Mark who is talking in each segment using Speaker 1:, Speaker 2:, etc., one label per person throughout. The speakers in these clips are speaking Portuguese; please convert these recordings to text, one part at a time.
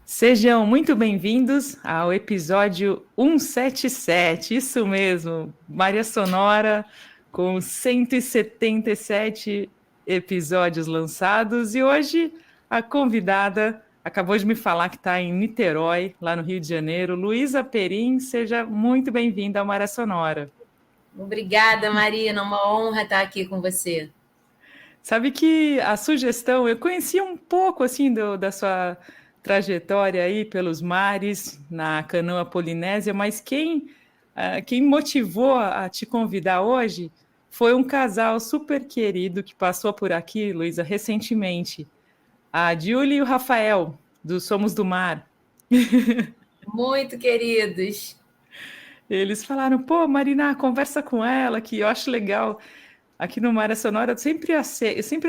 Speaker 1: Sejam muito bem-vindos ao episódio 177, isso mesmo, Maria Sonora, com 177 episódios lançados. E hoje a convidada acabou de me falar que está em Niterói, lá no Rio de Janeiro. Luísa Perim, seja muito bem-vinda ao Maria Sonora.
Speaker 2: Obrigada, Marina, uma honra estar aqui com você.
Speaker 1: Sabe que a sugestão, eu conhecia um pouco assim da sua trajetória aí pelos mares na canoa polinésia, mas quem motivou a te convidar hoje foi um casal super querido que passou por aqui, Luísa, recentemente. A Julie e o Rafael, do Somos do Mar.
Speaker 2: Muito queridos.
Speaker 1: Eles falaram, pô, Marina, conversa com ela, que eu acho legal. Aqui no Maria Sonora, eu sempre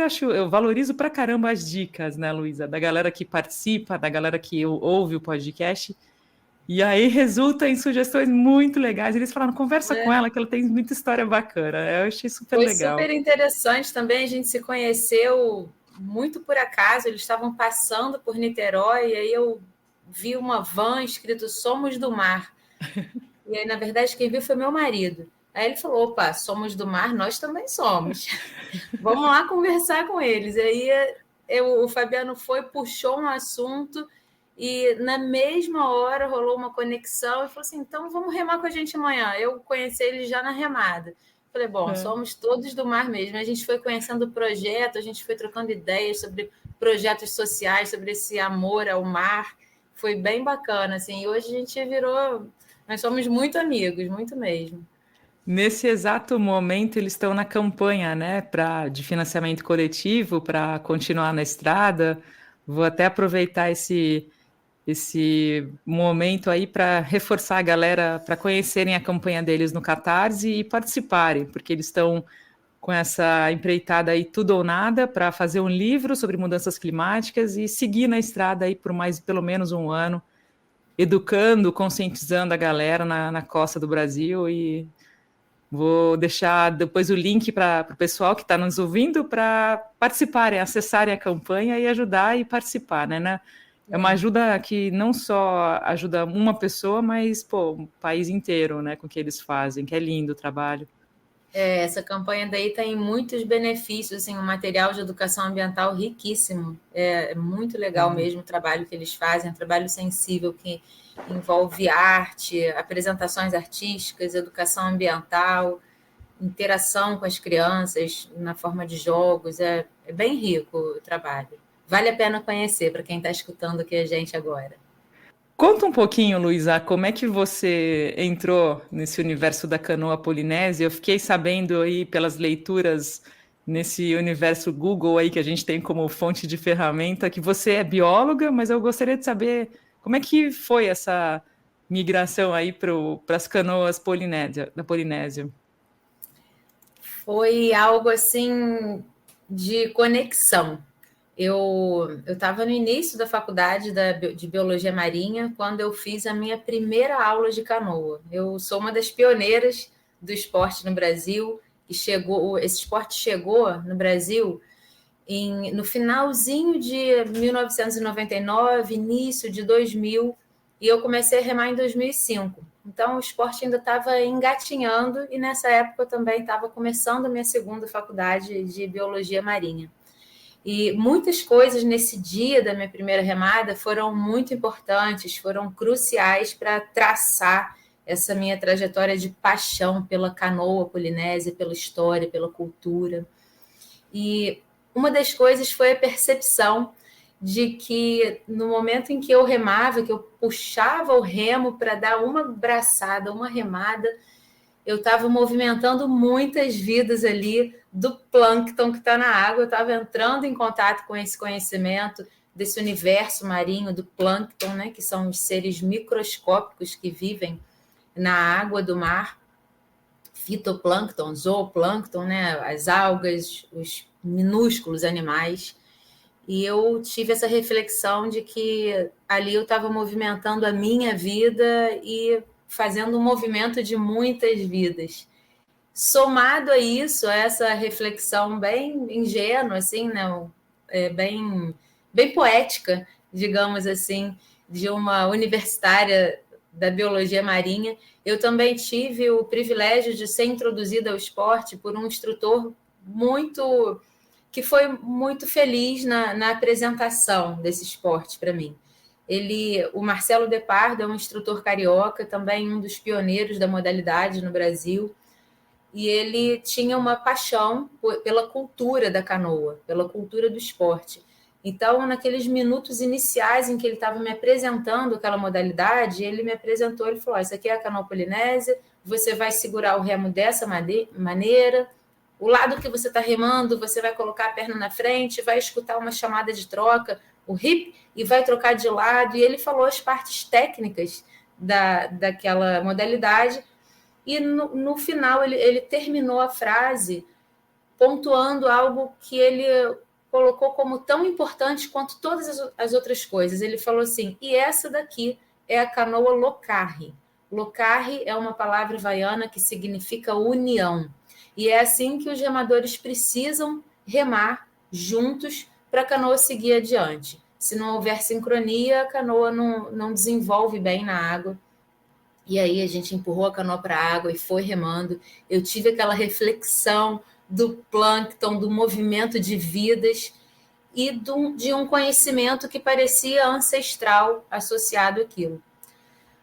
Speaker 1: acho, eu valorizo pra caramba as dicas, né, Luísa? Da galera que participa, da galera que ouve o podcast. E aí resulta em sugestões muito legais. Eles falaram, conversa com ela, que ela tem muita história bacana. Eu achei super
Speaker 2: Foi
Speaker 1: legal.
Speaker 2: super interessante também, a gente se conheceu muito por acaso, eles estavam passando por Niterói, e aí eu vi uma van escrito Somos do Mar. E aí, na verdade, quem viu foi meu marido. Aí ele falou, opa, somos do mar, nós também somos. Vamos lá conversar com eles. E aí o Fabiano puxou um assunto e na mesma hora rolou uma conexão e falou assim, então vamos remar com a gente amanhã. Eu conheci ele já na remada. Falei, bom, somos todos do mar mesmo. A gente foi conhecendo o projeto, a gente foi trocando ideias sobre projetos sociais, sobre esse amor ao mar. Foi bem bacana, assim. E hoje a gente nós somos muito amigos, muito mesmo.
Speaker 1: Nesse exato momento, eles estão na campanha, né, de financiamento coletivo para continuar na estrada. Vou até aproveitar esse momento aí para reforçar a galera para conhecerem a campanha deles no Catarse e participarem, porque eles estão com essa empreitada aí tudo ou nada para fazer um livro sobre mudanças climáticas e seguir na estrada aí por mais pelo menos um ano, educando, conscientizando a galera na costa do Brasil. E vou deixar depois o link para o pessoal que está nos ouvindo para participarem, acessarem a campanha e ajudar e participar, né? É uma ajuda que não só ajuda uma pessoa, mas pô, um país inteiro, né, com o que eles fazem, que é lindo o trabalho.
Speaker 2: Essa campanha daí tem muitos benefícios, assim, um material de educação ambiental riquíssimo. É muito legal mesmo o trabalho que eles fazem, um trabalho sensível que envolve arte, apresentações artísticas, educação ambiental, interação com as crianças na forma de jogos. É bem rico o trabalho. Vale a pena conhecer para quem está escutando aqui a gente agora.
Speaker 1: Conta um pouquinho, Luísa, como é que você entrou nesse universo da canoa polinésia? Eu fiquei sabendo aí pelas leituras nesse universo Google aí que a gente tem como fonte de ferramenta que você é bióloga, mas eu gostaria de saber como é que foi essa migração aí para as canoas da Polinésia.
Speaker 2: Foi algo assim de conexão. Eu estava no início da faculdade de Biologia Marinha quando eu fiz a minha primeira aula de canoa. Eu sou uma das pioneiras do esporte no Brasil, esse esporte chegou no Brasil no finalzinho de 1999, início de 2000, e eu comecei a remar em 2005. Então, o esporte ainda estava engatinhando e nessa época eu também estava começando a minha segunda faculdade de Biologia Marinha. E muitas coisas nesse dia da minha primeira remada foram muito importantes, foram cruciais para traçar essa minha trajetória de paixão pela canoa polinésia, pela história, pela cultura. E uma das coisas foi a percepção de que no momento em que eu remava, que eu puxava o remo para dar uma braçada, uma remada, eu estava movimentando muitas vidas ali do plâncton que está na água. Eu estava entrando em contato com esse conhecimento desse universo marinho do plâncton, né, que são os seres microscópicos que vivem na água do mar, fitoplâncton, zooplâncton, né, as algas, os minúsculos animais. E eu tive essa reflexão de que ali eu estava movimentando a minha vida e fazendo um movimento de muitas vidas. Somado a isso, a essa reflexão bem ingênua, assim, né? Bem poética, digamos assim, de uma universitária da biologia marinha. Eu também tive o privilégio de ser introduzida ao esporte por um instrutor que foi muito feliz na apresentação desse esporte para mim. O Marcelo Depardo é um instrutor carioca, também um dos pioneiros da modalidade no Brasil, e ele tinha uma paixão pela cultura da canoa, pela cultura do esporte. Então, naqueles minutos iniciais em que ele estava me apresentando aquela modalidade, ele me apresentou, ele falou, isso aqui é a canoa polinésia, você vai segurar o remo dessa maneira, o lado que você está remando, você vai colocar a perna na frente, vai escutar uma chamada de troca, o hip, e vai trocar de lado. E ele falou as partes técnicas daquela modalidade. E no final ele terminou a frase pontuando algo que ele colocou como tão importante quanto todas as outras coisas. Ele falou assim, e essa daqui é a canoa locarre. Locarre é uma palavra havaiana que significa união. E é assim que os remadores precisam remar juntos para a canoa seguir adiante. Se não houver sincronia, a canoa não desenvolve bem na água. E aí a gente empurrou a canoa para a água e foi remando. Eu tive aquela reflexão do plâncton, do movimento de vidas e de um conhecimento que parecia ancestral associado àquilo.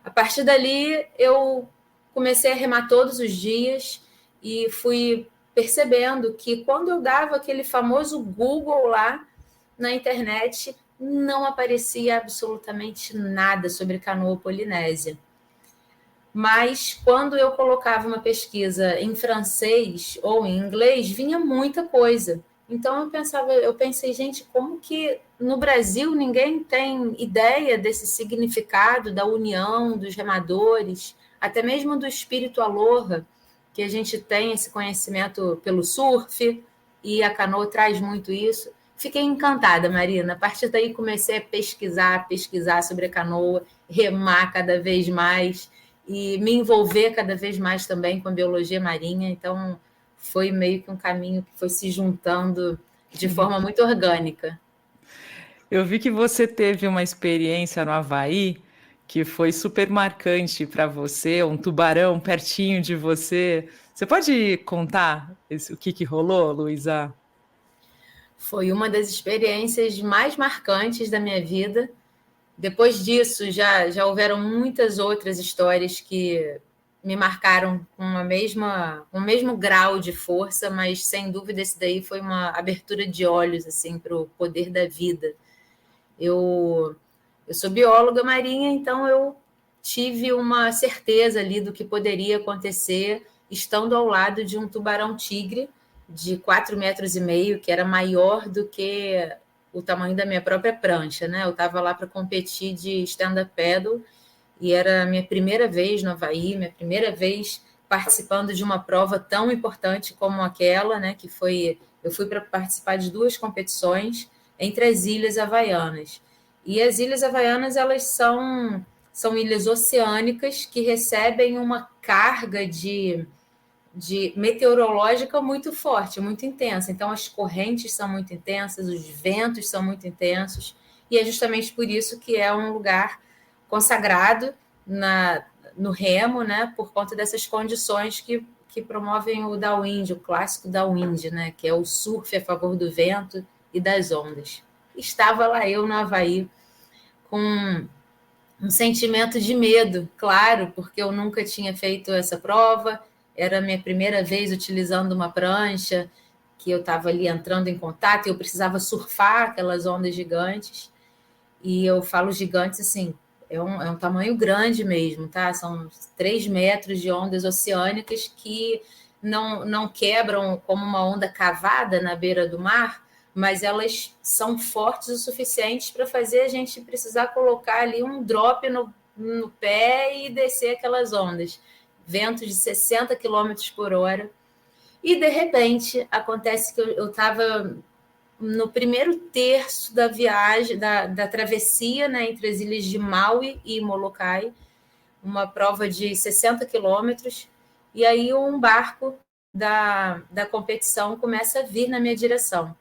Speaker 2: A partir dali, eu comecei a remar todos os dias e fui percebendo que quando eu dava aquele famoso Google lá na internet, não aparecia absolutamente nada sobre canoa polinésia. Mas quando eu colocava uma pesquisa em francês ou em inglês, vinha muita coisa. Então eu pensei, gente, como que no Brasil ninguém tem ideia desse significado da união dos remadores, até mesmo do espírito aloha, que a gente tem esse conhecimento pelo surf, e a canoa traz muito isso. Fiquei encantada, Marina. A partir daí comecei a pesquisar sobre a canoa, remar cada vez mais e me envolver cada vez mais também com a biologia marinha. Então, foi meio que um caminho que foi se juntando de forma muito orgânica.
Speaker 1: Eu vi que você teve uma experiência no Havaí que foi super marcante para você, um tubarão pertinho de você. Você pode contar o que rolou, Luísa?
Speaker 2: Foi uma das experiências mais marcantes da minha vida. Depois disso, já houveram muitas outras histórias que me marcaram com o mesmo grau de força, mas sem dúvida esse daí foi uma abertura de olhos assim, para o poder da vida. Eu sou bióloga marinha, então eu tive uma certeza ali do que poderia acontecer estando ao lado de um tubarão-tigre de 4,5 metros, que era maior do que o tamanho da minha própria prancha, né? Eu estava lá para competir de stand-up paddle e era a minha primeira vez no Havaí, minha primeira vez participando de uma prova tão importante como aquela, né? Eu fui para participar de 2 competições entre as Ilhas Havaianas. E as Ilhas Havaianas, elas são ilhas oceânicas que recebem uma carga de meteorológica muito forte, muito intensa. Então, as correntes são muito intensas, os ventos são muito intensos, e é justamente por isso que é um lugar consagrado no remo, né, por conta dessas condições que promovem o downwind, o clássico downwind, né, que é o surf a favor do vento e das ondas. Estava lá eu no Havaí com um sentimento de medo, claro, porque eu nunca tinha feito essa prova, era a minha primeira vez utilizando uma prancha, que eu estava ali entrando em contato e eu precisava surfar aquelas ondas gigantes. E eu falo gigantes assim, é um tamanho grande mesmo, tá? São 3 metros de ondas oceânicas que não quebram como uma onda cavada na beira do mar, mas elas são fortes o suficiente para fazer a gente precisar colocar ali um drop no pé e descer aquelas ondas. Ventos de 60 km por hora. E, de repente, acontece que eu estava no primeiro terço da viagem, da travessia, né, entre as ilhas de Maui e Molokai, uma prova de 60 quilômetros, e aí um barco da competição começa a vir na minha direção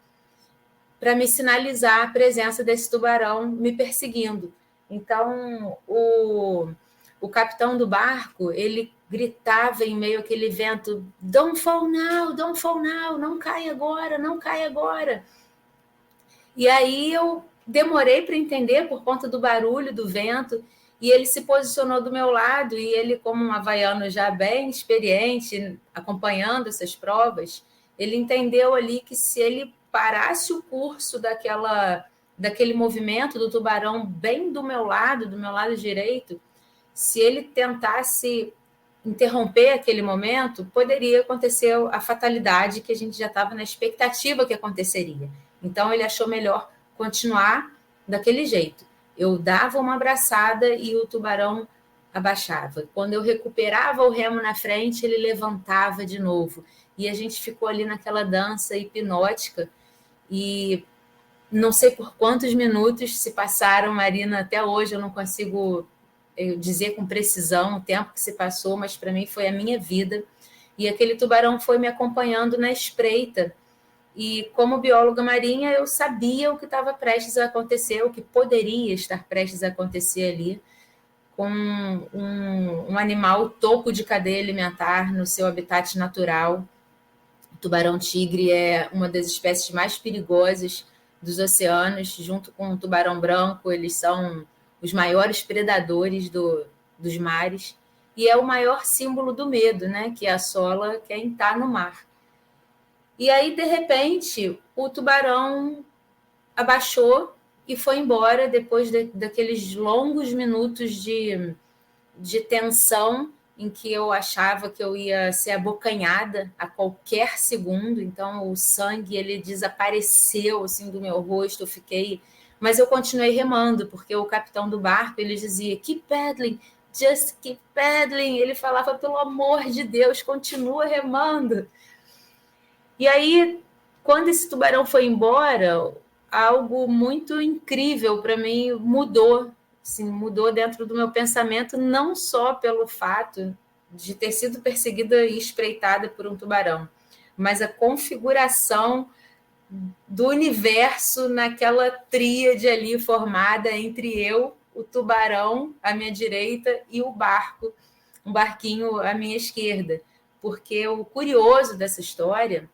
Speaker 2: para me sinalizar a presença desse tubarão me perseguindo. Então, o capitão do barco, ele gritava em meio àquele vento: don't fall now, não cai agora, não cai agora. E aí eu demorei para entender por conta do barulho, do vento, e ele se posicionou do meu lado, e ele, como um havaiano já bem experiente, acompanhando essas provas, ele entendeu ali que se ele parasse o curso daquele movimento do tubarão bem do meu lado direito, se ele tentasse interromper aquele momento, poderia acontecer a fatalidade que a gente já estava na expectativa que aconteceria. Então, ele achou melhor continuar daquele jeito. Eu dava uma abraçada e o tubarão abaixava. Quando eu recuperava o remo na frente, ele levantava de novo. E a gente ficou ali naquela dança hipnótica. E não sei por quantos minutos se passaram, Marina, até hoje eu não consigo dizer com precisão o tempo que se passou, mas para mim foi a minha vida. E aquele tubarão foi me acompanhando na espreita. E como bióloga marinha, eu sabia o que estava prestes a acontecer, o que poderia estar prestes a acontecer ali, com um animal topo de cadeia alimentar no seu habitat natural. O tubarão-tigre é uma das espécies mais perigosas dos oceanos, junto com o tubarão branco, eles são os maiores predadores dos mares, e é o maior símbolo do medo, né, que assola quem está no mar. E aí, de repente, o tubarão abaixou e foi embora depois daqueles longos minutos de tensão em que eu achava que eu ia ser abocanhada a qualquer segundo. Então, o sangue ele desapareceu assim do meu rosto, eu fiquei... Mas eu continuei remando, porque o capitão do barco ele dizia: keep paddling, just keep paddling. Ele falava: pelo amor de Deus, continua remando. E aí, quando esse tubarão foi embora, algo muito incrível para mim mudou. Assim, mudou dentro do meu pensamento, não só pelo fato de ter sido perseguida e espreitada por um tubarão, mas a configuração do universo naquela tríade ali formada entre eu, o tubarão à minha direita e o barco, um barquinho à minha esquerda. Porque o curioso dessa história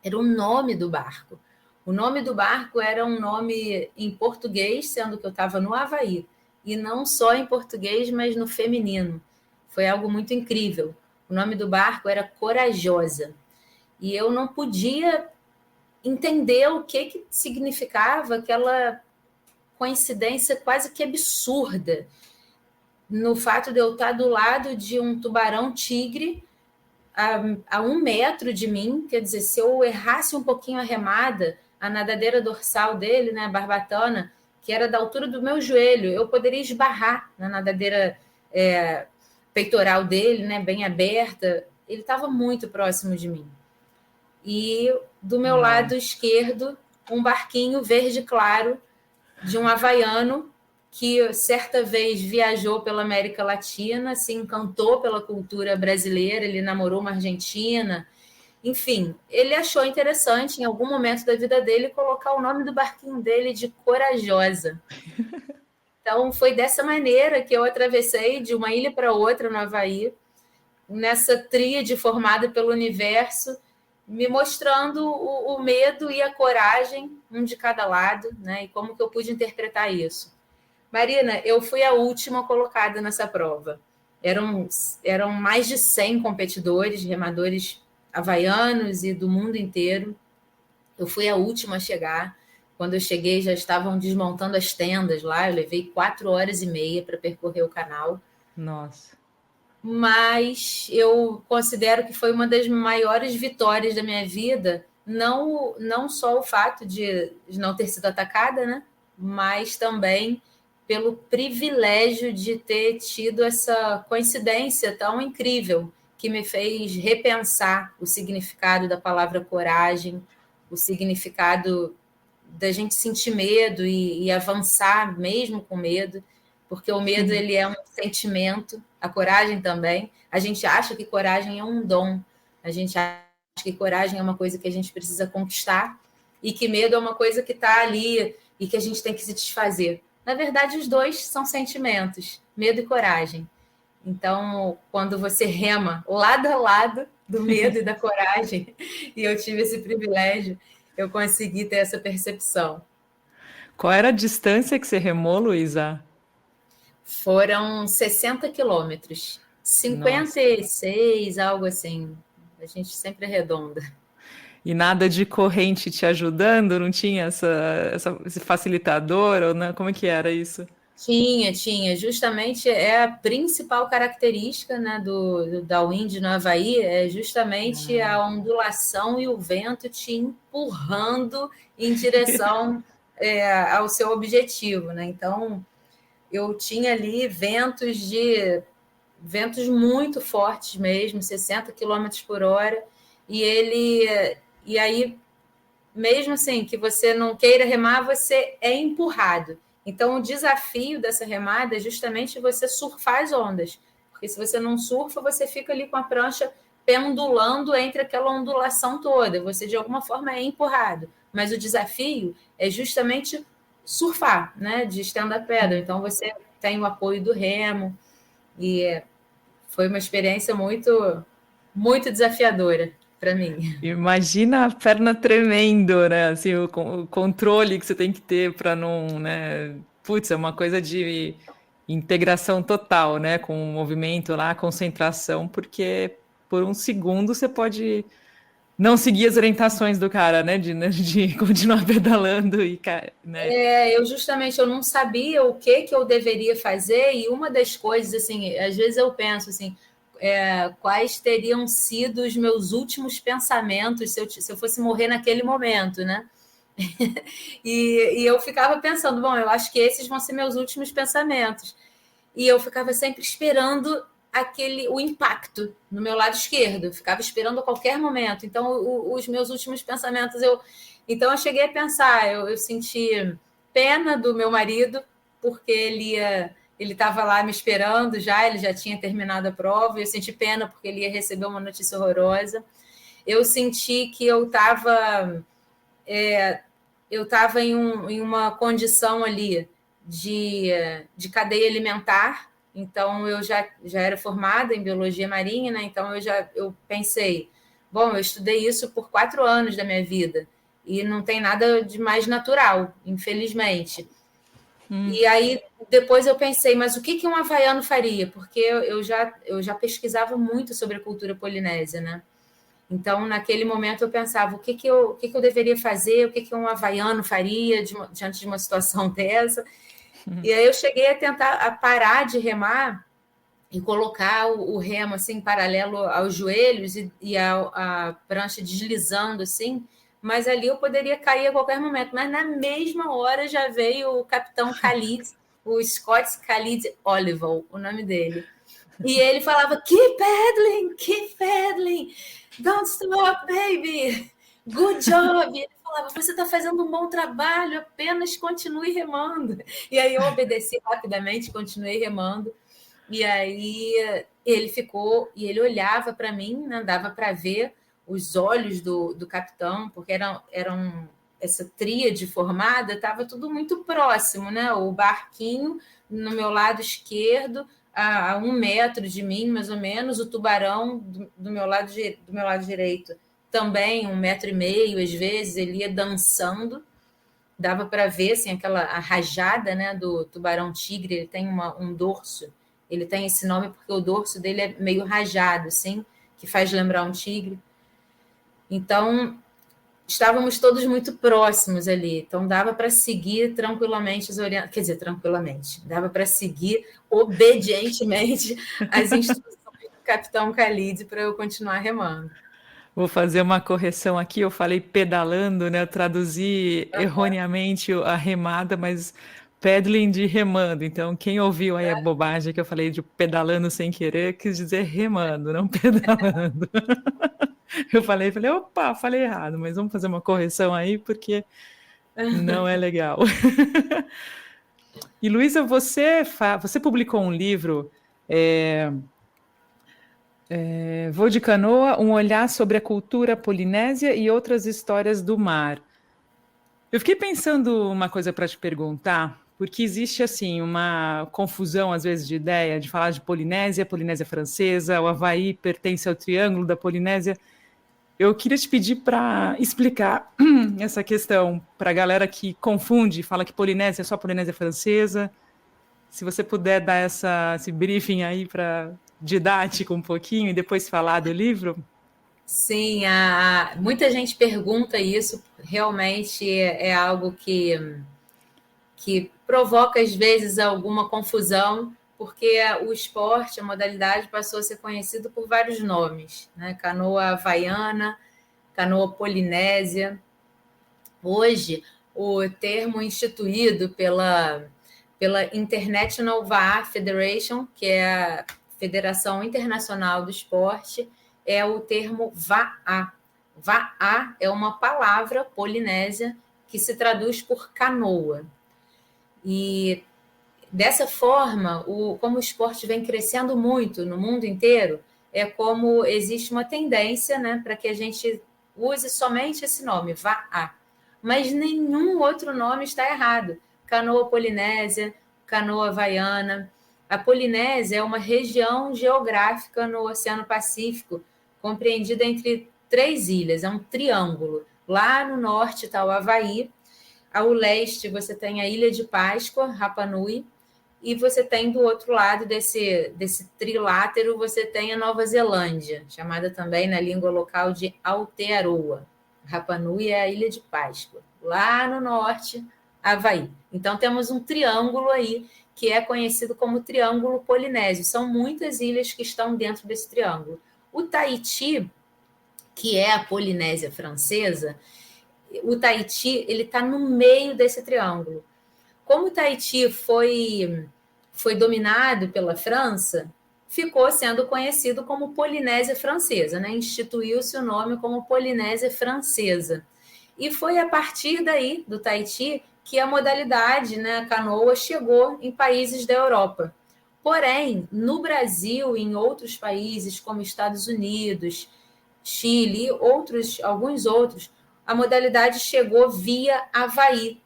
Speaker 2: era o nome do barco. O nome do barco era um nome em português, sendo que eu estava no Havaí, e não só em português, mas no feminino. Foi algo muito incrível. O nome do barco era Corajosa. E eu não podia entender o que significava aquela coincidência quase que absurda no fato de eu estar do lado de um tubarão-tigre a 1 metro de mim. Quer dizer, se eu errasse um pouquinho a remada, a nadadeira dorsal dele, né, a barbatana, que era da altura do meu joelho, eu poderia esbarrar na nadadeira peitoral dele, né, bem aberta. Ele estava muito próximo de mim. E do meu lado esquerdo, um barquinho verde claro de um havaiano que certa vez viajou pela América Latina, se encantou pela cultura brasileira, ele namorou uma argentina, enfim, ele achou interessante, em algum momento da vida dele, colocar o nome do barquinho dele de Corajosa. Então, foi dessa maneira que eu atravessei de uma ilha para outra no Havaí, nessa tríade formada pelo universo, me mostrando o medo e a coragem, um de cada lado, né? E como que eu pude interpretar isso. Marina, eu fui a última colocada nessa prova. Eram mais de 100 competidores, remadores havaianos e do mundo inteiro. Eu fui a última a chegar. Quando eu cheguei, já estavam desmontando as tendas lá. Eu levei 4 horas e meia para percorrer o canal.
Speaker 1: Nossa.
Speaker 2: Mas eu considero que foi uma das maiores vitórias da minha vida, não só o fato de não ter sido atacada, né? Mas também pelo privilégio de ter tido essa coincidência tão incrível que me fez repensar o significado da palavra coragem, o significado da gente sentir medo e avançar mesmo com medo, porque o medo ele é um sentimento, a coragem também. A gente acha que coragem é um dom, a gente acha que coragem é uma coisa que a gente precisa conquistar e que medo é uma coisa que está ali e que a gente tem que se desfazer. Na verdade, os dois são sentimentos, medo e coragem. Então, quando você rema lado a lado do medo e da coragem, e eu tive esse privilégio, eu consegui ter essa percepção.
Speaker 1: Qual era a distância que você remou, Luísa?
Speaker 2: Foram 60 quilômetros,
Speaker 1: Nossa.
Speaker 2: 56, algo assim. A gente sempre arredonda.
Speaker 1: E nada de corrente te ajudando? Não tinha esse facilitador? Ou não? Como é que era isso?
Speaker 2: Tinha. Justamente é a principal característica, né, da wind no Havaí, é justamente a ondulação e o vento te empurrando em direção ao seu objetivo, né? Então, eu tinha ali ventos muito fortes mesmo, 60 quilômetros por hora, e aí, mesmo assim, que você não queira remar, você é empurrado. Então, o desafio dessa remada é justamente você surfar as ondas, porque se você não surfa, você fica ali com a prancha pendulando entre aquela ondulação toda, você de alguma forma é empurrado, mas o desafio é justamente surfar, né, de stand-up paddle. Então, você tem o apoio do remo, e foi uma experiência muito, muito desafiadora para mim.
Speaker 1: Imagina a perna tremendo, né? Assim, o controle que você tem que ter para não, né? Putz, é uma coisa de integração total, né? Com o movimento lá, concentração, porque por um segundo você pode não seguir as orientações do cara, né? De continuar pedalando e, né?
Speaker 2: Eu não sabia o que eu deveria fazer, e uma das coisas, assim, às vezes eu penso assim, quais teriam sido os meus últimos pensamentos se eu fosse morrer naquele momento, né? E eu ficava pensando, bom, eu acho que esses vão ser meus últimos pensamentos. E eu ficava sempre esperando o impacto no meu lado esquerdo, eu ficava esperando a qualquer momento. Então, os meus últimos pensamentos, então eu cheguei a pensar, eu senti pena do meu marido, porque ele estava lá me esperando já, ele já tinha terminado a prova, e eu senti pena porque ele ia receber uma notícia horrorosa. Eu senti que eu estava em uma condição ali de cadeia alimentar, então eu já era formada em biologia marinha, né? Então eu pensei, bom, eu estudei isso por 4 anos da minha vida e não tem nada de mais natural, infelizmente. E aí depois eu pensei, mas o que um havaiano faria? Porque eu já pesquisava muito sobre a cultura polinésia, né? Então, naquele momento, eu pensava o que eu deveria fazer, o que um havaiano faria diante de uma situação dessa. E aí eu cheguei a tentar parar de remar e colocar o remo assim paralelo aos joelhos e a prancha deslizando assim, mas ali eu poderia cair a qualquer momento. Mas na mesma hora já veio o capitão Khalid, o Scott Khalid Oliver, o nome dele. E ele falava, keep paddling, don't stop, baby, good job. E ele falava, você está fazendo um bom trabalho, apenas continue remando. E aí eu obedeci rapidamente, continuei remando. E aí ele ficou, e ele olhava para mim, né, dava para ver os olhos do capitão, porque eram essa tríade formada, estava tudo muito próximo, né? O barquinho no meu lado esquerdo, a 1 metro de mim, mais ou menos, o tubarão do meu lado direito também, 1,5 metro, às vezes, ele ia dançando, dava para ver assim, a rajada, né, do tubarão-tigre, ele tem um dorso, ele tem esse nome porque o dorso dele é meio rajado, assim, que faz lembrar um tigre. Então, estávamos todos muito próximos ali, então dava para seguir tranquilamente as orientações, quer dizer, tranquilamente, dava para seguir obedientemente as instruções do capitão Khalid para eu continuar remando.
Speaker 1: Vou fazer uma correção aqui. Eu falei pedalando, né? Eu traduzi erroneamente a remada, mas paddling de remando. Então, quem ouviu aí a bobagem que eu falei de pedalando sem querer, quis dizer remando, não pedalando. Eu falei, opa, falei errado, mas vamos fazer uma correção aí, porque não é legal. E, Luísa, você publicou um livro, Vou de Canoa, um olhar sobre a cultura polinésia e outras histórias do mar. Eu fiquei pensando uma coisa para te perguntar, porque existe assim uma confusão às vezes de ideia de falar de Polinésia, Polinésia Francesa, o Havaí pertence ao Triângulo da Polinésia. Eu queria te pedir para explicar essa questão para a galera que confunde, fala que Polinésia é só Polinésia Francesa. Se você puder dar esse briefing aí para didático um pouquinho e depois falar do livro.
Speaker 2: Sim, muita gente pergunta isso, realmente é algo que provoca, às vezes, alguma confusão, porque o esporte, a modalidade, passou a ser conhecido por vários nomes, né? Canoa havaiana, canoa polinésia. Hoje, o termo instituído pela International VA Federation, que é a Federação Internacional do Esporte, é o termo VAA. VAA é uma palavra polinésia que se traduz por canoa. E dessa forma, como o esporte vem crescendo muito no mundo inteiro, é como existe uma tendência, né, para que a gente use somente esse nome, VAA. Mas nenhum outro nome está errado. Canoa polinésia, canoa havaiana. A Polinésia é uma região geográfica no Oceano Pacífico, compreendida entre 3 ilhas, é um triângulo. Lá no norte está o Havaí, ao leste você tem a Ilha de Páscoa, Rapa Nui, e você tem do outro lado desse trilátero, você tem a Nova Zelândia, chamada também na língua local de Aotearoa. Rapa Nui é a Ilha de Páscoa. Lá no norte, Havaí. Então temos um triângulo aí, que é conhecido como Triângulo Polinésio. São muitas ilhas que estão dentro desse triângulo. O Tahiti, que é a Polinésia Francesa, o Tahiti ele está no meio desse triângulo. Como o Tahiti foi dominado pela França, ficou sendo conhecido como Polinésia Francesa, né? Instituiu-se o nome como Polinésia Francesa. E foi a partir daí, do Tahiti, que a modalidade, né, a canoa, chegou em países da Europa. Porém, no Brasil e em outros países, como Estados Unidos, Chile e alguns outros, a modalidade chegou via Havaí,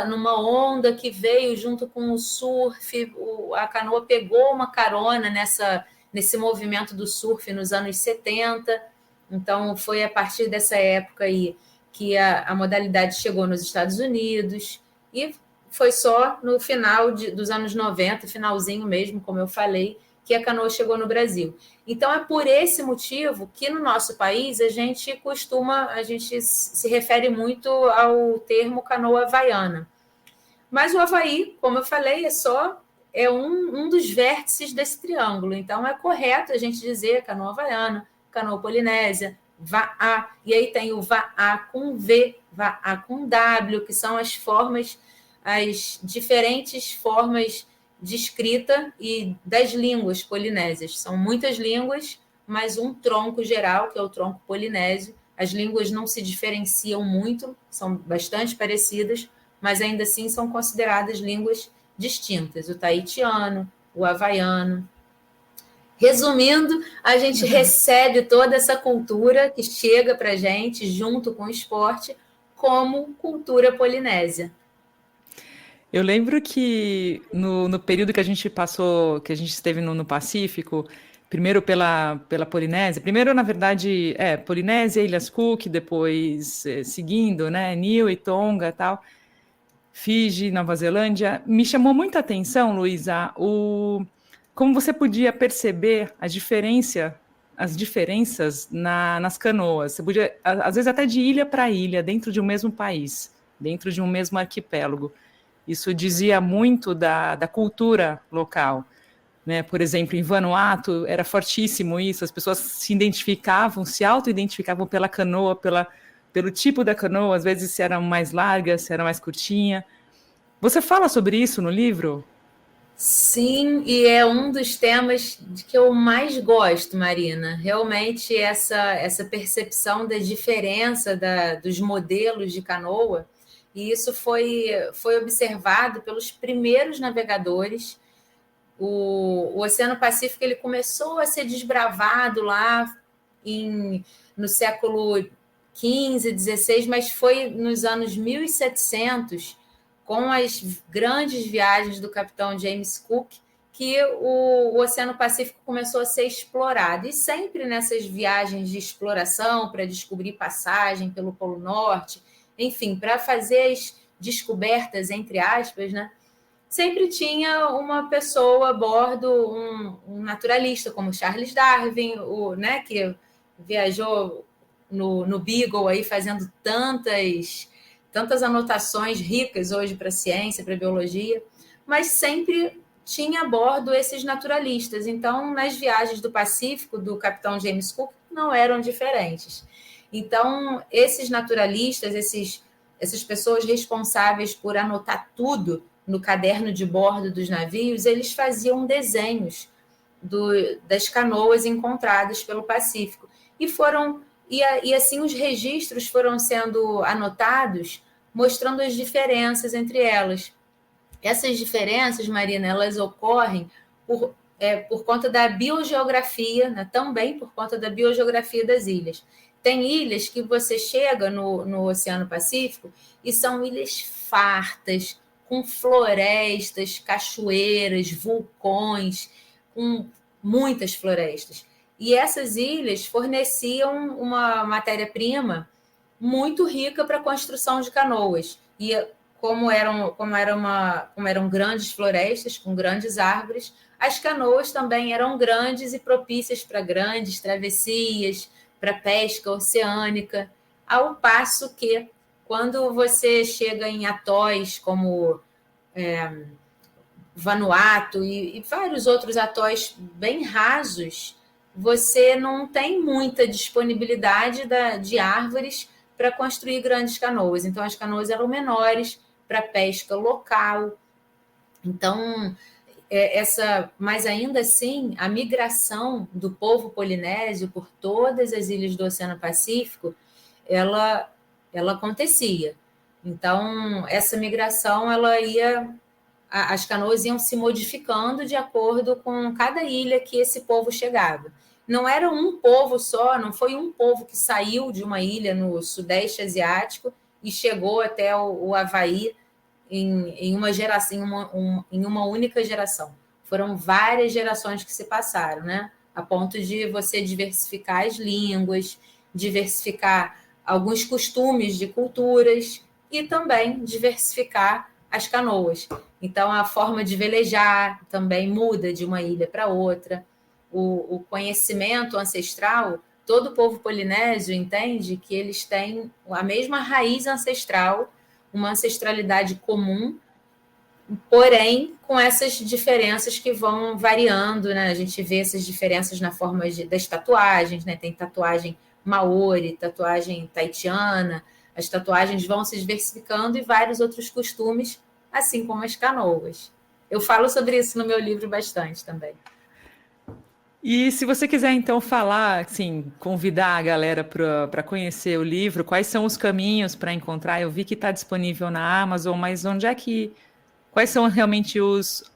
Speaker 2: numa onda que veio junto com o surf, a canoa pegou uma carona nesse movimento do surf nos anos 70, então foi a partir dessa época aí que a modalidade chegou nos Estados Unidos, e foi só no final dos anos 90, finalzinho mesmo, como eu falei, que a canoa chegou no Brasil. Então, é por esse motivo que no nosso país a gente se refere muito ao termo canoa havaiana. Mas o Havaí, como eu falei, é um dos vértices desse triângulo. Então, é correto a gente dizer canoa havaiana, canoa polinésia, VAA, e aí tem o VAA com V, VAA com W, que são as diferentes formas de escrita e das línguas polinésias. São muitas línguas, mas um tronco geral, que é o tronco polinésio. As línguas não se diferenciam muito, são bastante parecidas, mas ainda assim são consideradas línguas distintas. O tahitiano, o havaiano. Resumindo, a gente recebe toda essa cultura que chega para a gente, junto com o esporte, como cultura polinésia.
Speaker 1: Eu lembro que no período que a gente passou, que a gente esteve no Pacífico, primeiro pela Polinésia, primeiro, na verdade, Polinésia, Ilhas Cook, depois seguindo, né, Niue e Tonga e tal, Fiji, Nova Zelândia, me chamou muita atenção, Luísa, como você podia perceber as diferenças nas canoas. Você podia, às vezes, até de ilha para ilha, dentro de um mesmo país, dentro de um mesmo arquipélago. Isso dizia muito da cultura local, né? Por exemplo, em Vanuatu era fortíssimo isso, as pessoas se auto-identificavam pela canoa, pelo tipo da canoa, às vezes se era mais larga, se era mais curtinha. Você fala sobre isso no livro?
Speaker 2: Sim, e é um dos temas que eu mais gosto, Marina. Realmente, essa percepção da diferença dos modelos de canoa, e isso foi observado pelos primeiros navegadores. O Oceano Pacífico ele começou a ser desbravado lá no século XV, XVI, mas foi nos anos 1700 com as grandes viagens do capitão James Cook, que o Oceano Pacífico começou a ser explorado. E sempre nessas viagens de exploração, para descobrir passagem pelo Polo Norte, enfim, para fazer as descobertas, entre aspas, né? Sempre tinha uma pessoa a bordo, um naturalista, como Charles Darwin, né, que viajou no Beagle aí, fazendo tantas anotações ricas hoje para a ciência, para a biologia, mas sempre tinha a bordo esses naturalistas. Então, nas viagens do Pacífico, do capitão James Cook, não eram diferentes. Então, esses naturalistas, essas pessoas responsáveis por anotar tudo no caderno de bordo dos navios, eles faziam desenhos das canoas encontradas pelo Pacífico. E assim os registros foram sendo anotados, mostrando as diferenças entre elas. Essas diferenças, Marina, elas ocorrem por conta da biogeografia, né? Também por conta da biogeografia das ilhas. Tem ilhas que você chega no Oceano Pacífico e são ilhas fartas, com florestas, cachoeiras, vulcões, com muitas florestas. E essas ilhas forneciam uma matéria-prima muito rica para a construção de canoas. E como eram grandes florestas, com grandes árvores, as canoas também eram grandes e propícias para grandes travessias, para pesca oceânica, ao passo que, quando você chega em atóis como Vanuatu e vários outros atóis bem rasos, você não tem muita disponibilidade de árvores para construir grandes canoas. Então, as canoas eram menores para pesca local. Então, mas ainda assim, a migração do povo polinésio por todas as ilhas do Oceano Pacífico, ela acontecia. Então, essa migração, as canoas iam se modificando de acordo com cada ilha que esse povo chegava. Não era um povo só, não foi um povo que saiu de uma ilha no Sudeste Asiático e chegou até o Havaí em uma geração, em uma única geração. Foram várias gerações que se passaram, né? A ponto de você diversificar as línguas, diversificar alguns costumes de culturas e também diversificar as canoas. Então, a forma de velejar também muda de uma ilha para outra. O conhecimento ancestral, todo o povo polinésio entende que eles têm a mesma raiz ancestral, uma ancestralidade comum, porém com essas diferenças que vão variando, né? A gente vê essas diferenças na forma das tatuagens, né? Tem tatuagem maori, tatuagem tahitiana, as tatuagens vão se diversificando e vários outros costumes, assim como as canoas. Eu falo sobre isso no meu livro bastante também.
Speaker 1: E se você quiser, então, falar, assim, convidar a galera para conhecer o livro, quais são os caminhos para encontrar? Eu vi que está disponível na Amazon, mas quais são realmente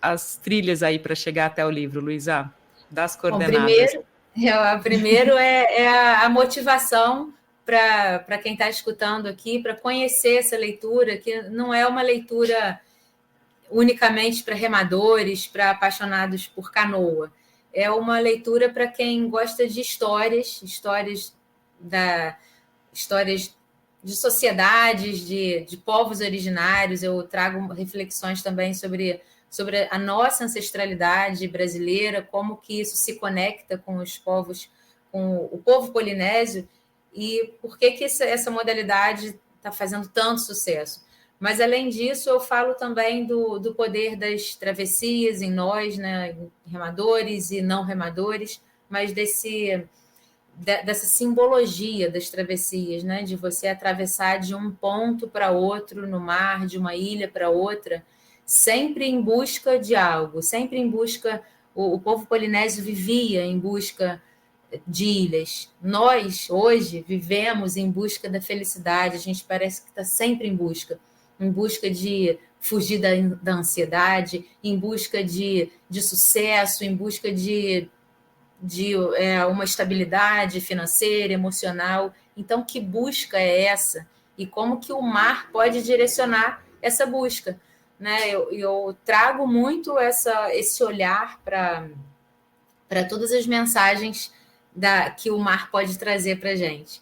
Speaker 1: as trilhas aí para chegar até o livro, Luísa? Das coordenadas.
Speaker 2: Bom, primeiro é a motivação para quem está escutando aqui, para conhecer essa leitura, que não é uma leitura unicamente para remadores, para apaixonados por canoa. É uma leitura para quem gosta de histórias de sociedades, de povos originários. Eu trago reflexões também sobre a nossa ancestralidade brasileira, como que isso se conecta com os povos, com o povo polinésio, e por que essa modalidade está fazendo tanto sucesso. Mas, além disso, eu falo também do poder das travessias em nós, né, remadores e não remadores, mas dessa simbologia das travessias, né, de você atravessar de um ponto para outro no mar, de uma ilha para outra, sempre em busca de algo, sempre em busca. O povo polinésio vivia em busca de ilhas. Nós, hoje, vivemos em busca da felicidade, a gente parece que está sempre em busca de fugir da ansiedade, em busca de sucesso, em busca de uma estabilidade financeira, emocional. Então, que busca é essa? E como que o mar pode direcionar essa busca, né? Eu trago muito esse olhar para todas as mensagens que o mar pode trazer para a gente.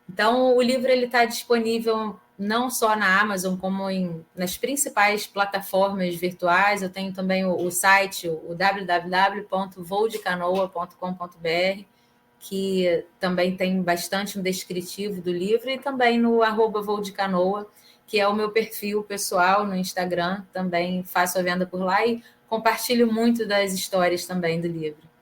Speaker 2: Então, o livro está disponível não só na Amazon, como nas principais plataformas virtuais. Eu tenho também o site, o www.voodecanoa.com.br, que também tem bastante um descritivo do livro, e também no @voodecanoa, que é o meu perfil pessoal no Instagram. Também faço a venda por lá e compartilho muito das histórias também do livro.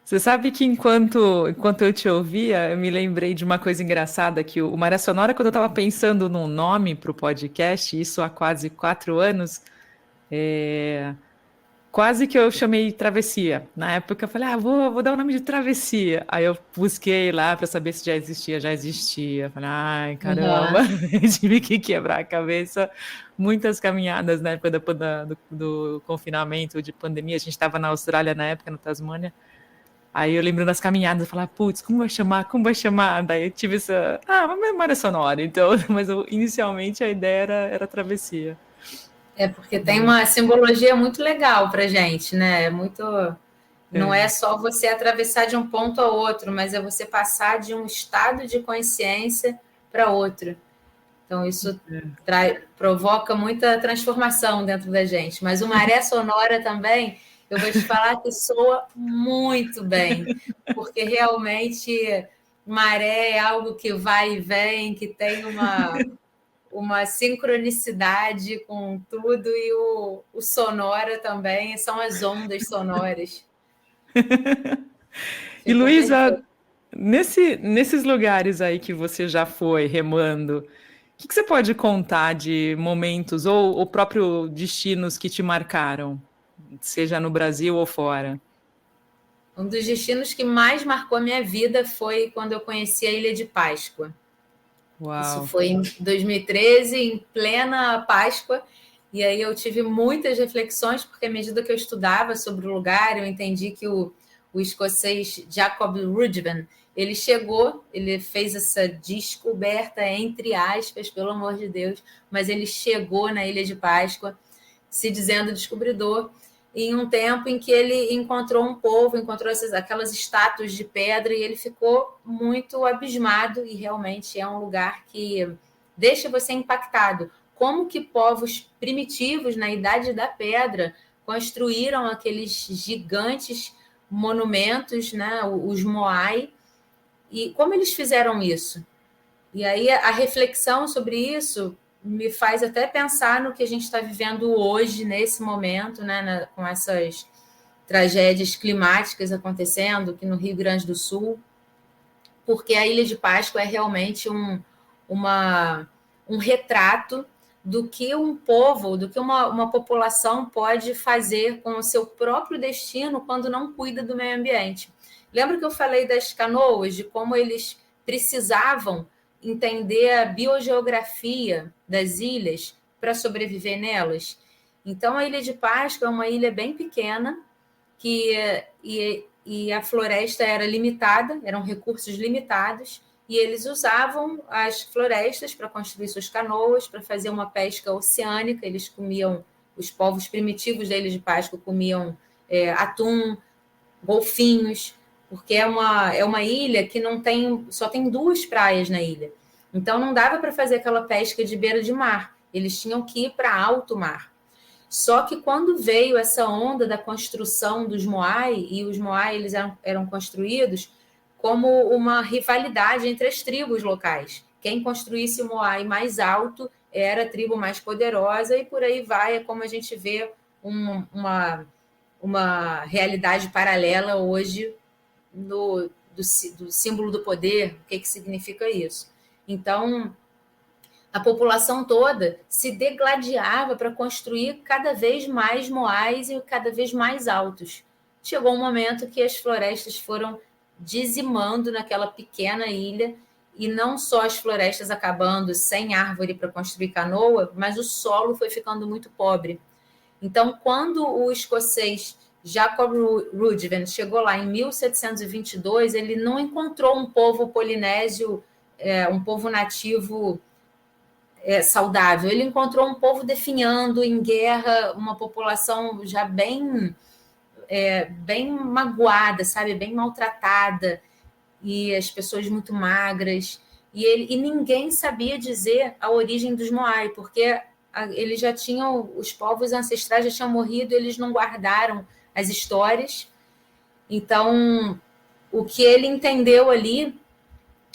Speaker 1: Você sabe que enquanto eu te ouvia, eu me lembrei de uma coisa engraçada, que o Maré Sonora, quando eu estava pensando num nome para o podcast, isso há quase 4 anos, quase que eu chamei Travessia. Na época eu falei, vou dar o nome de Travessia. Aí eu busquei lá para saber se já existia. Falei, ai, caramba, tive que quebrar a cabeça. Muitas caminhadas na época do confinamento, de pandemia. A gente estava na Austrália na época, na Tasmânia. Aí eu lembro das caminhadas, eu falava, putz, como vai chamar? Como vai chamar? Daí eu tive uma memória sonora, então, mas inicialmente a ideia era Travessia.
Speaker 2: Porque tem uma simbologia muito legal para gente, né? Não é só você atravessar de um ponto a outro, mas é você passar de um estado de consciência para outro. Então, isso provoca muita transformação dentro da gente. Mas o Maré Sonora também, eu vou te falar que soa muito bem, porque realmente maré é algo que vai e vem, que tem uma sincronicidade com tudo, e o sonora também são as ondas sonoras.
Speaker 1: E Luísa, nesses lugares aí que você já foi remando, o que você pode contar de momentos ou próprio destinos que te marcaram, seja no Brasil ou fora?
Speaker 2: Um dos destinos que mais marcou a minha vida foi quando eu conheci a Ilha de Páscoa.
Speaker 1: Uau.
Speaker 2: Isso foi em 2013, em plena Páscoa, e aí eu tive muitas reflexões, porque à medida que eu estudava sobre o lugar, eu entendi que o escocês Jacob Ruthven, ele chegou, ele fez essa descoberta, entre aspas, pelo amor de Deus, mas ele chegou na Ilha de Páscoa se dizendo descobridor, em um tempo em que ele encontrou um povo, encontrou aquelas estátuas de pedra, e ele ficou muito abismado, e realmente é um lugar que deixa você impactado. Como que povos primitivos, na Idade da Pedra, construíram aqueles gigantes monumentos, né, os Moai, e como eles fizeram isso? E aí a reflexão sobre isso me faz até pensar no que a gente está vivendo hoje, nesse momento, né, com essas tragédias climáticas acontecendo aqui no Rio Grande do Sul, porque a Ilha de Páscoa é realmente um retrato do que um povo, do que uma população pode fazer com o seu próprio destino quando não cuida do meio ambiente. Lembra que eu falei das canoas, de como eles precisavam entender a biogeografia das ilhas para sobreviver nelas? Então, a Ilha de Páscoa é uma ilha bem pequena, e a floresta era limitada, eram recursos limitados, e eles usavam as florestas para construir suas canoas, para fazer uma pesca oceânica. Eles comiam, os povos primitivos da Ilha de Páscoa comiam atum, golfinhos, porque é uma ilha que só tem 2 praias na ilha. Então não dava para fazer aquela pesca de beira de mar, eles tinham que ir para alto mar. Só que quando veio essa onda da construção dos Moai, e os Moai eles eram construídos como uma rivalidade entre as tribos locais. Quem construísse o Moai mais alto era a tribo mais poderosa, e por aí vai, é como a gente vê uma realidade paralela hoje do símbolo do poder. O que significa isso? Então, a população toda se degladiava para construir cada vez mais moais e cada vez mais altos. Chegou um momento que as florestas foram dizimando naquela pequena ilha, e não só as florestas acabando sem árvore para construir canoa, mas o solo foi ficando muito pobre. Então, quando o escocês Jacob Ruthven chegou lá em 1722, ele não encontrou um povo polinésio, um povo nativo saudável. Ele encontrou um povo definhando em guerra, uma população já bem magoada, sabe, bem maltratada, e as pessoas muito magras. E ninguém sabia dizer a origem dos Moai, porque eles já tinham, os povos ancestrais já tinham morrido, eles não guardaram as histórias. Então, o que ele entendeu ali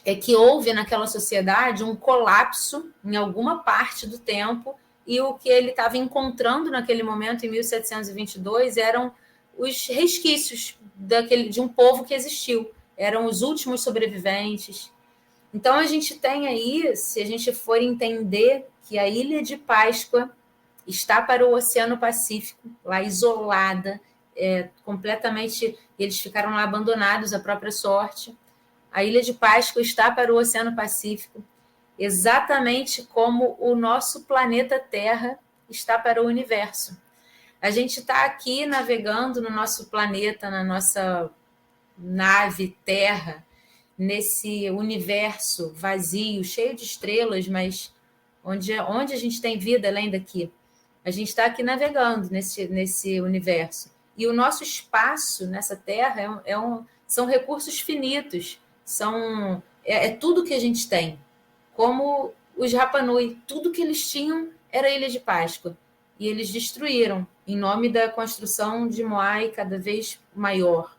Speaker 2: é que houve naquela sociedade um colapso em alguma parte do tempo, e o que ele estava encontrando naquele momento, em 1722, eram os resquícios de um povo que existiu. Eram os últimos sobreviventes. Então, a gente tem aí, se a gente for entender que a Ilha de Páscoa está para o Oceano Pacífico, lá isolada, completamente, eles ficaram lá abandonados à própria sorte. A Ilha de Páscoa está para o Oceano Pacífico, exatamente como o nosso planeta Terra está para o universo. A gente está aqui navegando no nosso planeta, na nossa nave Terra, nesse universo vazio, cheio de estrelas, mas onde a gente tem vida além daqui? A gente está aqui navegando nesse universo. E o nosso espaço nessa Terra são recursos finitos, é tudo que a gente tem. Como os Rapa Nui, tudo que eles tinham era a Ilha de Páscoa. E eles destruíram, em nome da construção de Moai cada vez maior.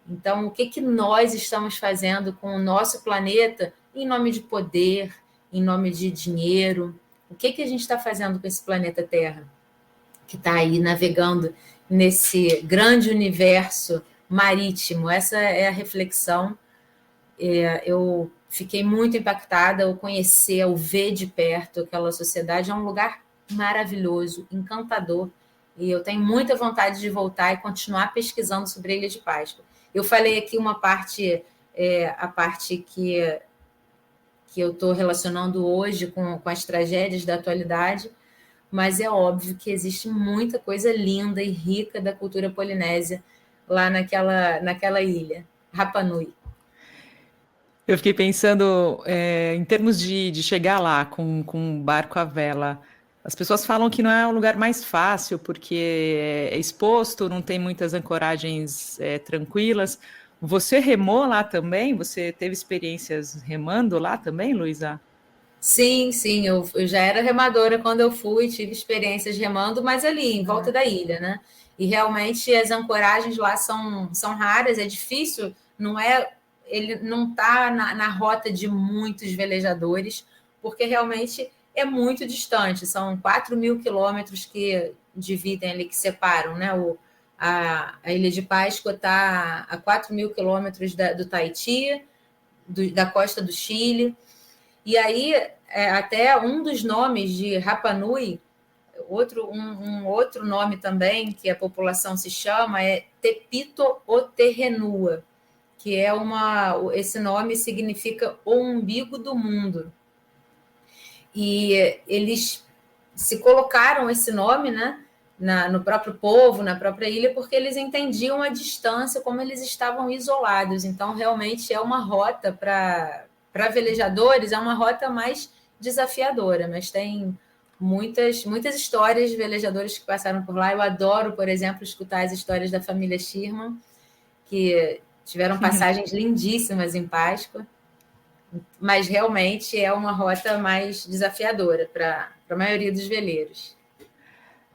Speaker 2: Então, o que nós estamos fazendo com o nosso planeta em nome de poder, em nome de dinheiro? O que a gente está fazendo com esse planeta Terra, que está aí navegando nesse grande universo marítimo? Essa é a reflexão. Eu fiquei muito impactada ao conhecer, ao ver de perto aquela sociedade. É um lugar maravilhoso, encantador, e eu tenho muita vontade de voltar e continuar pesquisando sobre a Ilha de Páscoa. Eu falei aqui uma parte, a parte que eu estou relacionando hoje com as tragédias da atualidade, mas é óbvio que existe muita coisa linda e rica da cultura polinésia lá naquela ilha, Rapa Nui.
Speaker 1: Eu fiquei pensando em termos de chegar lá com um barco à vela. As pessoas falam que não é o lugar mais fácil, porque é exposto, não tem muitas ancoragens tranquilas. Você remou lá também? Você teve experiências remando lá também, Luísa?
Speaker 2: Sim, sim, eu já era remadora quando eu fui, tive experiências remando, mas ali, em volta da ilha, né? E realmente as ancoragens lá são raras, é difícil, ele não está na rota de muitos velejadores, porque realmente é muito distante, são 4.000 quilômetros que dividem ali, que separam, né? A Ilha de Páscoa está a 4.000 quilômetros do Tahiti, da costa do Chile. E aí, até um dos nomes de Rapa Nui, um outro nome também que a população se chama é Tepito Oterrenua, que esse nome significa o umbigo do mundo. E eles se colocaram esse nome, né, no próprio povo, na própria ilha, porque eles entendiam a distância, como eles estavam isolados. Então, realmente é uma rota para velejadores, é uma rota mais desafiadora, mas tem muitas histórias de velejadores que passaram por lá. Eu adoro, por exemplo, escutar as histórias da família Schirman, que tiveram passagens lindíssimas em Páscoa, mas realmente é uma rota mais desafiadora para a maioria dos veleiros.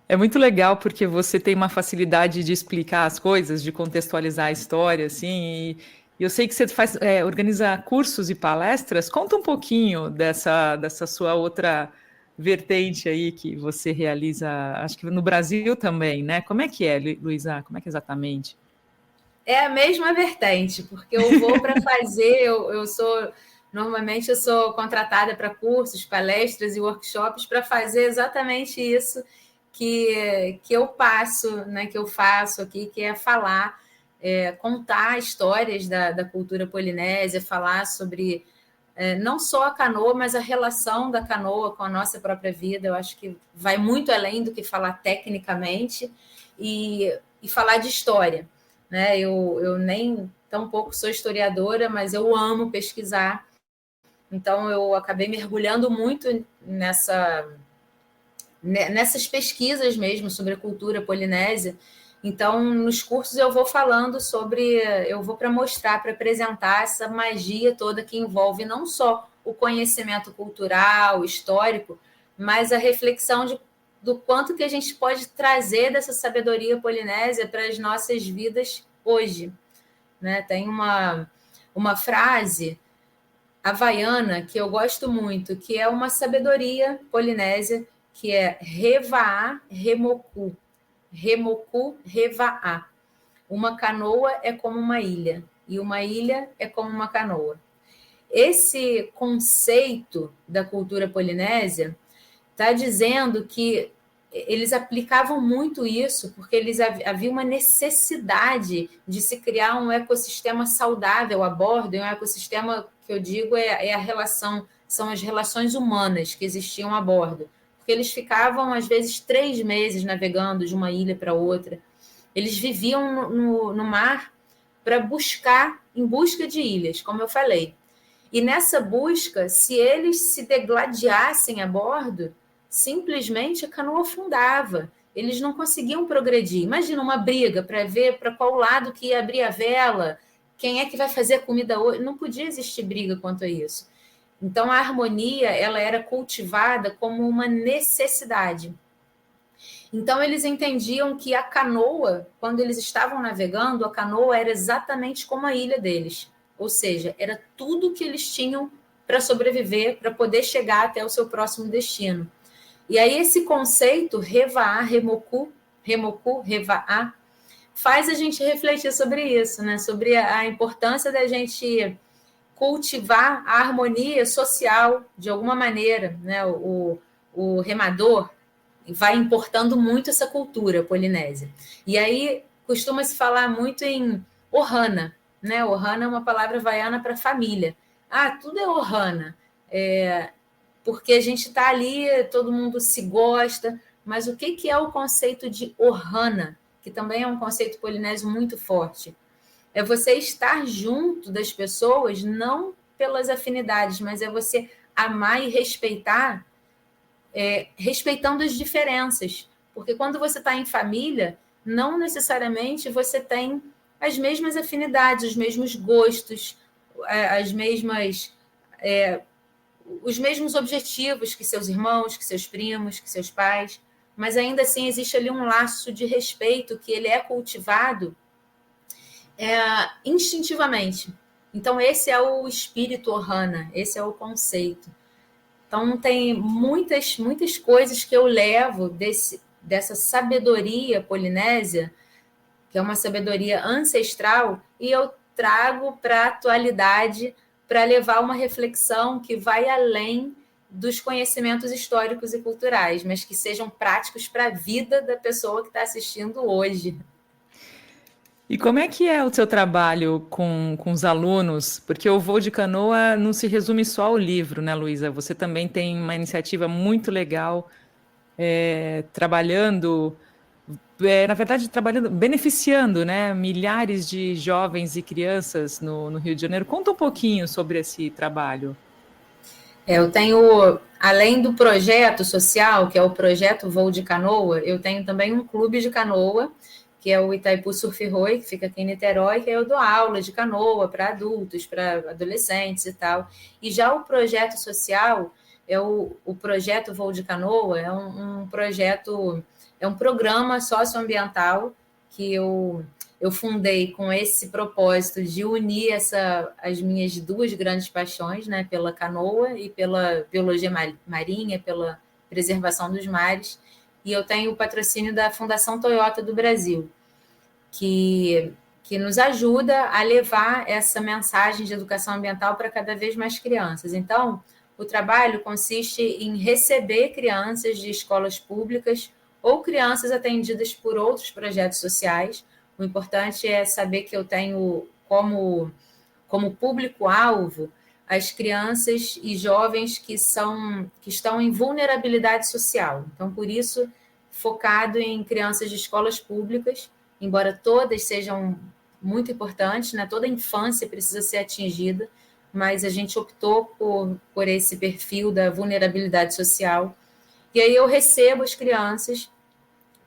Speaker 1: É muito legal porque você tem uma facilidade de explicar as coisas, de contextualizar a história, assim. E eu sei que você organiza cursos e palestras. Conta um pouquinho dessa sua outra vertente aí que você realiza, acho que no Brasil também, né? Como é que é, Luísa? Como é que é exatamente?
Speaker 2: É a mesma vertente, porque eu vou para fazer, normalmente eu sou contratada para cursos, palestras e workshops para fazer exatamente isso que eu passo, né, que eu faço aqui, que é falar, contar histórias da cultura polinésia, falar sobre não só a canoa, mas a relação da canoa com a nossa própria vida. Eu acho que vai muito além do que falar tecnicamente e falar de história, né? Eu nem tão pouco sou historiadora, mas eu amo pesquisar Então, eu acabei mergulhando muito nessas pesquisas mesmo sobre a cultura polinésia. Então, nos cursos eu vou falando eu vou para mostrar, para apresentar essa magia toda que envolve não só o conhecimento cultural, histórico, mas a reflexão do quanto que a gente pode trazer dessa sabedoria polinésia para as nossas vidas hoje. Né? Tem uma frase havaiana que eu gosto muito, que é uma sabedoria polinésia, que é Revaá Remoku. Remoku Revaá. Uma canoa é como uma ilha, e uma ilha é como uma canoa. Esse conceito da cultura polinésia está dizendo que eles aplicavam muito isso porque havia uma necessidade de se criar um ecossistema saudável a bordo, e um ecossistema que eu digo são as relações humanas que existiam a bordo. Porque eles ficavam, às vezes, 3 meses navegando de uma ilha para outra. Eles viviam no mar em busca de ilhas, como eu falei. E nessa busca, se eles se degladiassem a bordo, simplesmente a canoa afundava. Eles não conseguiam progredir. Imagina uma briga para ver para qual lado que ia abrir a vela, quem é que vai fazer a comida hoje. Não podia existir briga quanto a isso. Então, a harmonia ela era cultivada como uma necessidade. Então, eles entendiam que a canoa, quando eles estavam navegando, a canoa era exatamente como a ilha deles. Ou seja, era tudo que eles tinham para sobreviver, para poder chegar até o seu próximo destino. E aí esse conceito, Revaá, Remoku, Revaá, faz a gente refletir sobre isso, né? Sobre a importância da gente cultivar a harmonia social de alguma maneira, né? O remador vai importando muito essa cultura polinésia. E aí costuma-se falar muito em Ohana, né? Ohana é uma palavra havaiana para família. Ah, tudo é Ohana. Porque a gente está ali, todo mundo se gosta, mas o que é o conceito de Ohana, que também é um conceito polinésio muito forte? É você estar junto das pessoas, não pelas afinidades, mas é você amar e respeitar, respeitando as diferenças. Porque quando você está em família, não necessariamente você tem as mesmas afinidades, os mesmos gostos, as mesmas... os mesmos objetivos que seus irmãos, que seus primos, que seus pais, mas ainda assim existe ali um laço de respeito que ele é cultivado instintivamente. Então, esse é o espírito Ohana, esse é o conceito. Então, tem muitas coisas que eu levo dessa sabedoria polinésia, que é uma sabedoria ancestral, e eu trago para a atualidade para levar uma reflexão que vai além dos conhecimentos históricos e culturais, mas que sejam práticos para a vida da pessoa que está assistindo hoje.
Speaker 1: E como é que é o seu trabalho com os alunos? Porque o Voo de Canoa não se resume só ao livro, né, Luísa? Você também tem uma iniciativa muito legal, trabalhando, na verdade, beneficiando, né, milhares de jovens e crianças no Rio de Janeiro. Conta um pouquinho sobre esse trabalho.
Speaker 2: Eu tenho, além do projeto social, que é o projeto Voo de Canoa, eu tenho também um clube de canoa, que é o Itaipu Surf Roi, que fica aqui em Niterói, que eu dou aula de canoa para adultos, para adolescentes e tal. E já o projeto social, o projeto Voo de Canoa, é um projeto, é um programa socioambiental que eu fundei com esse propósito de unir as minhas 2 grandes paixões, né, pela canoa e pela biologia marinha, pela preservação dos mares. E eu tenho o patrocínio da Fundação Toyota do Brasil, que nos ajuda a levar essa mensagem de educação ambiental para cada vez mais crianças. Então, o trabalho consiste em receber crianças de escolas públicas ou crianças atendidas por outros projetos sociais. O importante é saber que eu tenho como público-alvo as crianças e jovens que estão em vulnerabilidade social. Então, por isso, focado em crianças de escolas públicas, embora todas sejam muito importantes, né? Toda a infância precisa ser atingida, mas a gente optou por esse perfil da vulnerabilidade social. E aí eu recebo as crianças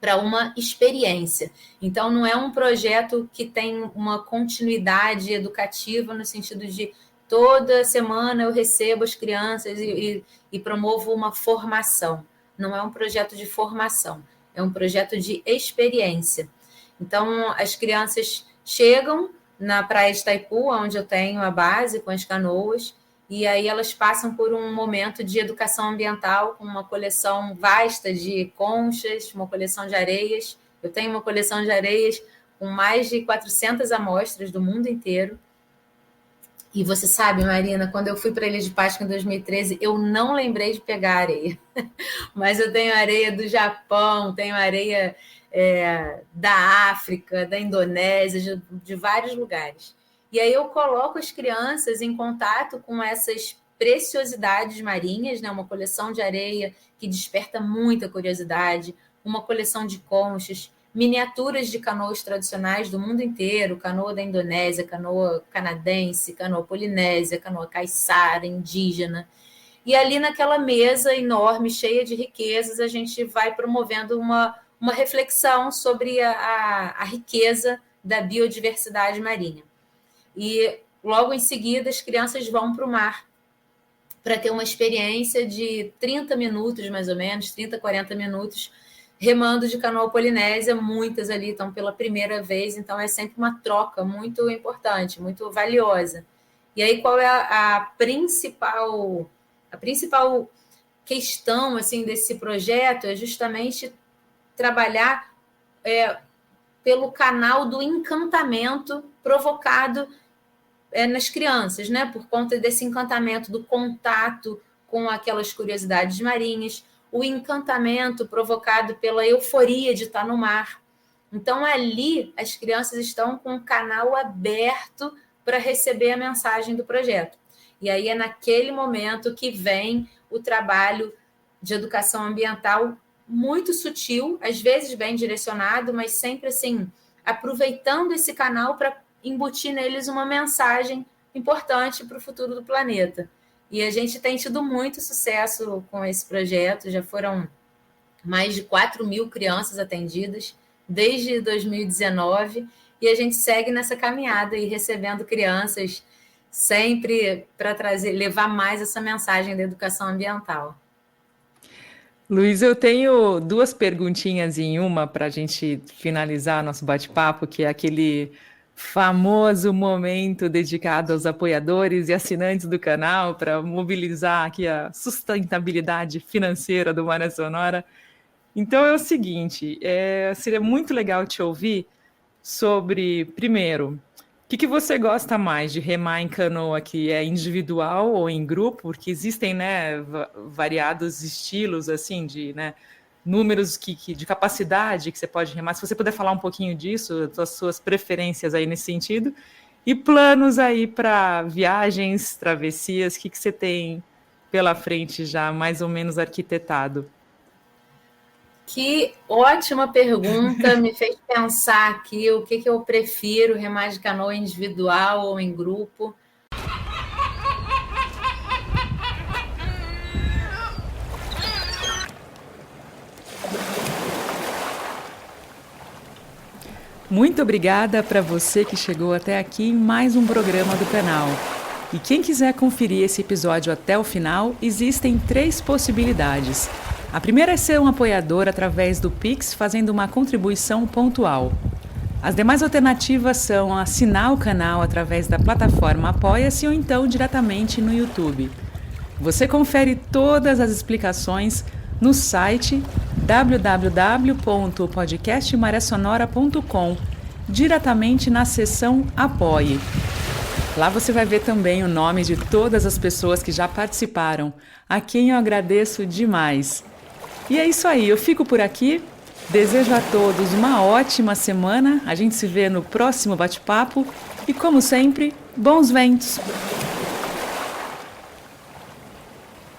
Speaker 2: para uma experiência. Então, não é um projeto que tem uma continuidade educativa no sentido de toda semana eu recebo as crianças e promovo uma formação. Não é um projeto de formação, é um projeto de experiência. Então, as crianças chegam na Praia de Itaipu, onde eu tenho a base com as canoas, e aí elas passam por um momento de educação ambiental com uma coleção vasta de conchas, uma coleção de areias. Eu tenho uma coleção de areias com mais de 400 amostras do mundo inteiro. E você sabe, Marina, quando eu fui para a Ilha de Páscoa em 2013, eu não lembrei de pegar areia. Mas eu tenho areia do Japão, tenho areia da África, da Indonésia, de vários lugares. E aí eu coloco as crianças em contato com essas preciosidades marinhas, né? Uma coleção de areia que desperta muita curiosidade, uma coleção de conchas, miniaturas de canoas tradicionais do mundo inteiro, canoa da Indonésia, canoa canadense, canoa polinésia, canoa caiçara, indígena. E ali naquela mesa enorme, cheia de riquezas, a gente vai promovendo uma reflexão sobre a riqueza da biodiversidade marinha. E logo em seguida as crianças vão para o mar para ter uma experiência de 30 minutos, mais ou menos, 30, 40 minutos, remando de canoa polinésia. Muitas ali estão pela primeira vez, então é sempre uma troca muito importante, muito valiosa. E aí qual é a principal questão assim, desse projeto? É justamente trabalhar pelo canal do encantamento provocado nas crianças, né? Por conta desse encantamento do contato com aquelas curiosidades marinhas, o encantamento provocado pela euforia de estar no mar. Então, ali, as crianças estão com o canal aberto para receber a mensagem do projeto. E aí é naquele momento que vem o trabalho de educação ambiental muito sutil, às vezes bem direcionado, mas sempre assim, aproveitando esse canal para embutir neles uma mensagem importante para o futuro do planeta. E a gente tem tido muito sucesso com esse projeto, já foram mais de 4.000 crianças atendidas desde 2019, e a gente segue nessa caminhada e recebendo crianças sempre para levar mais essa mensagem da educação ambiental.
Speaker 1: Luiz, eu tenho duas perguntinhas em uma para a gente finalizar nosso bate-papo, que é aquele famoso momento dedicado aos apoiadores e assinantes do canal para mobilizar aqui a sustentabilidade financeira do Maré Sonora. Então é o seguinte, seria muito legal te ouvir sobre, primeiro, o que você gosta mais de remar em canoa, que é individual ou em grupo? Porque existem, né, variados estilos, assim, de, né, números de capacidade que você pode remar. Se você puder falar um pouquinho disso, das suas preferências aí nesse sentido, e planos aí para viagens, travessias, o que você tem pela frente já mais ou menos arquitetado?
Speaker 2: Que ótima pergunta, me fez pensar aqui o que eu prefiro, remar de canoa individual ou em grupo.
Speaker 1: Muito obrigada para você que chegou até aqui em mais um programa do canal. E quem quiser conferir esse episódio até o final, existem 3 possibilidades. A primeira é ser um apoiador através do Pix, fazendo uma contribuição pontual. As demais alternativas são assinar o canal através da plataforma Apoia-se ou então diretamente no YouTube. Você confere todas as explicações no site www.podcastmaresonora.com, diretamente na seção Apoie. Lá você vai ver também o nome de todas as pessoas que já participaram, a quem eu agradeço demais. E é isso aí, eu fico por aqui. Desejo a todos uma ótima semana. A gente se vê no próximo bate-papo. E como sempre, bons ventos!